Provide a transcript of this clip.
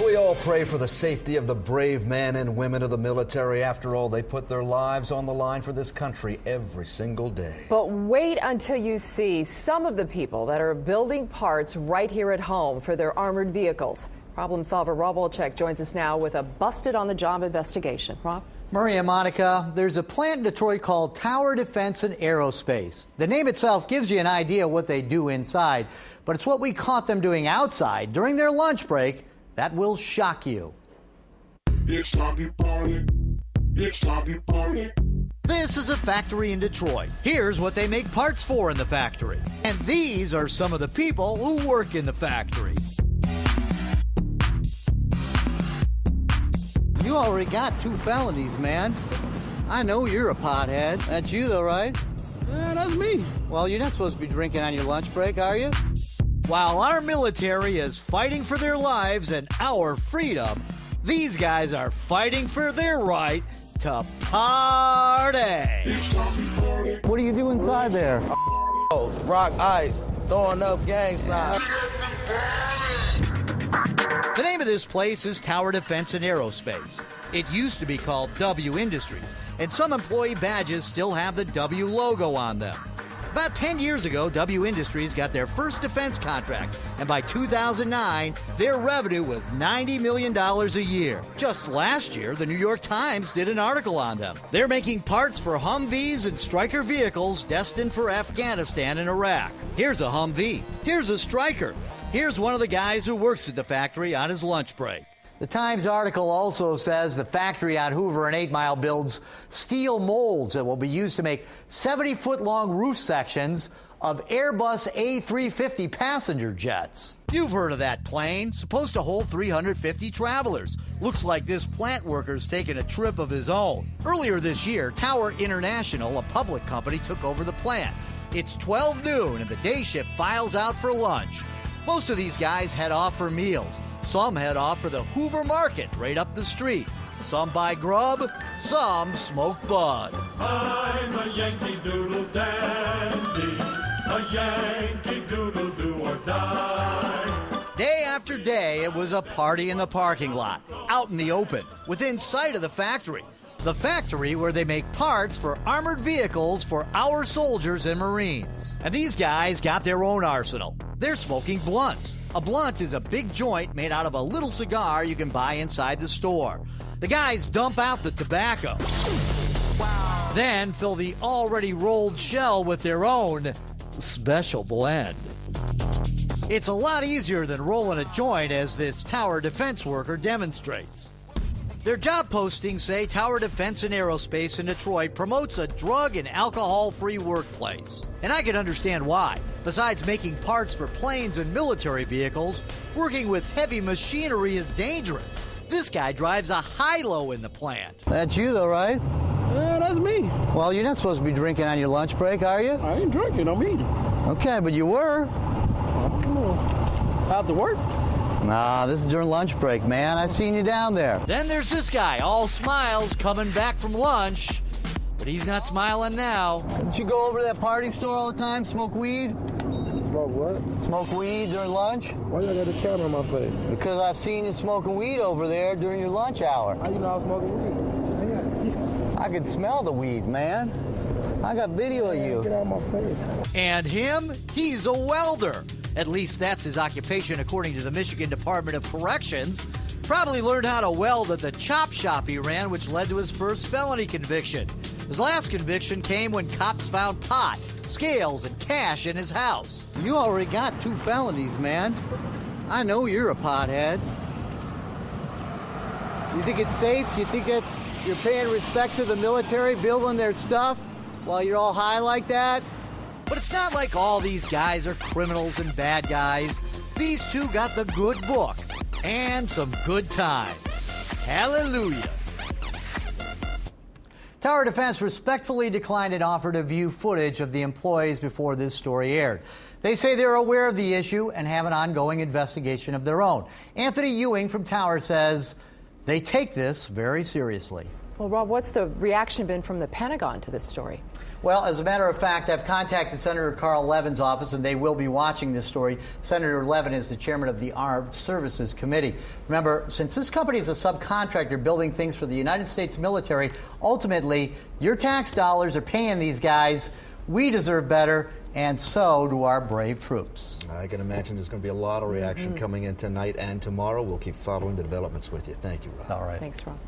We all pray for the safety of the brave men and women of the military. After all, they put their lives on the line for this country every single day. But wait until you see some of the people that are building parts right here at home for their armored vehicles. Problem solver Rob Wolchek joins us now with a busted-on-the-job investigation. Rob? Maria Monica, there's a plant in Detroit called Tower Defense and Aerospace. The name itself gives you an idea what they do inside, but it's what we caught them doing outside during their lunch break that will shock you. It's time to party. It's time to party. This is a factory in Detroit. Here's what they make parts for in the factory. And these are some of the people who work in the factory. You already got 2 felonies, man. I know you're a pothead. That's you, though, right? Yeah, that's me. Well, you're not supposed to be drinking on your lunch break, are you? While our military is fighting for their lives and our freedom, these guys are fighting for their right to party. It's time to party. What do you do inside there? Oh, rock ice, throwing up gang signs. The name of this place is Tower Defense and Aerospace. It used to be called W Industries, and some employee badges still have the W logo on them. About 10 years ago, W Industries got their first defense contract, and by 2009, their revenue was $90 million a year. Just last year, the New York Times did an article on them. They're making parts for Humvees and Stryker vehicles destined for Afghanistan and Iraq. Here's a Humvee. Here's a Stryker. Here's one of the guys who works at the factory on his lunch break. The Times article also says the factory on Hoover and 8 Mile builds steel molds that will be used to make 70-foot-long roof sections of Airbus A350 passenger jets. You've heard of that plane, supposed to hold 350 travelers. Looks like this plant worker's taking a trip of his own. Earlier this year, Tower International, a public company, took over the plant. It's 12 noon and the day shift files out for lunch. Most of these guys head off for meals. Some head off for the Hoover Market right up the street. Some buy grub, some smoke bud. I'm a Yankee Doodle dandy, a Yankee Doodle do or die. Day after day, it was a party in the parking lot, out in the open, within sight of the factory. The factory where they make parts for armored vehicles for our soldiers and Marines. And these guys got their own arsenal. They're smoking blunts. A blunt is a big joint made out of a little cigar you can buy inside the store. The guys dump out the tobacco. Wow. Then fill the already rolled shell with their own special blend. It's a lot easier than rolling a joint, as this Tower Defense worker demonstrates. Their job postings say Tower Defense and Aerospace in Detroit promotes a drug and alcohol-free workplace. And I can understand why. Besides making parts for planes and military vehicles, working with heavy machinery is dangerous. This guy drives a high-low in the plant. That's you, though, right? Yeah, that's me. Well, you're not supposed to be drinking on your lunch break, are you? I ain't drinking, I'm eating. Okay, but you were. After work? Nah, this is during lunch break, man. I seen you down there. Then there's this guy, all smiles, coming back from lunch. But he's not smiling now. Didn't you go over to that party store all the time, smoke weed? Smoke what? Smoke weed during lunch? Why you got the camera on my face? Because I've seen you smoking weed over there during your lunch hour. How you know I was smoking weed? I could smell the weed, man. I got video of you. Get out of my face. And him? He's a welder. At least that's his occupation, according to the Michigan Department of Corrections. Probably learned how to weld at the chop shop he ran, which led to his first felony conviction. His last conviction came when cops found pot, scales, and cash in his house. You already got 2 felonies, man. I know you're a pothead. You think it's safe? You think that's you're paying respect to the military, building their stuff while you're all high like that? But it's not like all these guys are criminals and bad guys. These 2 got the good book and some good times. Hallelujah. Tower Defense respectfully declined an offer to view footage of the employees before this story aired. They say they're aware of the issue and have an ongoing investigation of their own. Anthony Ewing from Tower says they take this very seriously. Well, Rob, what's the reaction been from the Pentagon to this story? Well, as a matter of fact, I've contacted Senator Carl Levin's office, and they will be watching this story. Senator Levin is the chairman of the Armed Services Committee. Remember, since this company is a subcontractor building things for the United States military, ultimately, your tax dollars are paying these guys. We deserve better, and so do our brave troops. I can imagine there's going to be a lot of reaction coming in tonight and tomorrow. We'll keep following the developments with you. Thank you, Rob. All right. Thanks, Rob.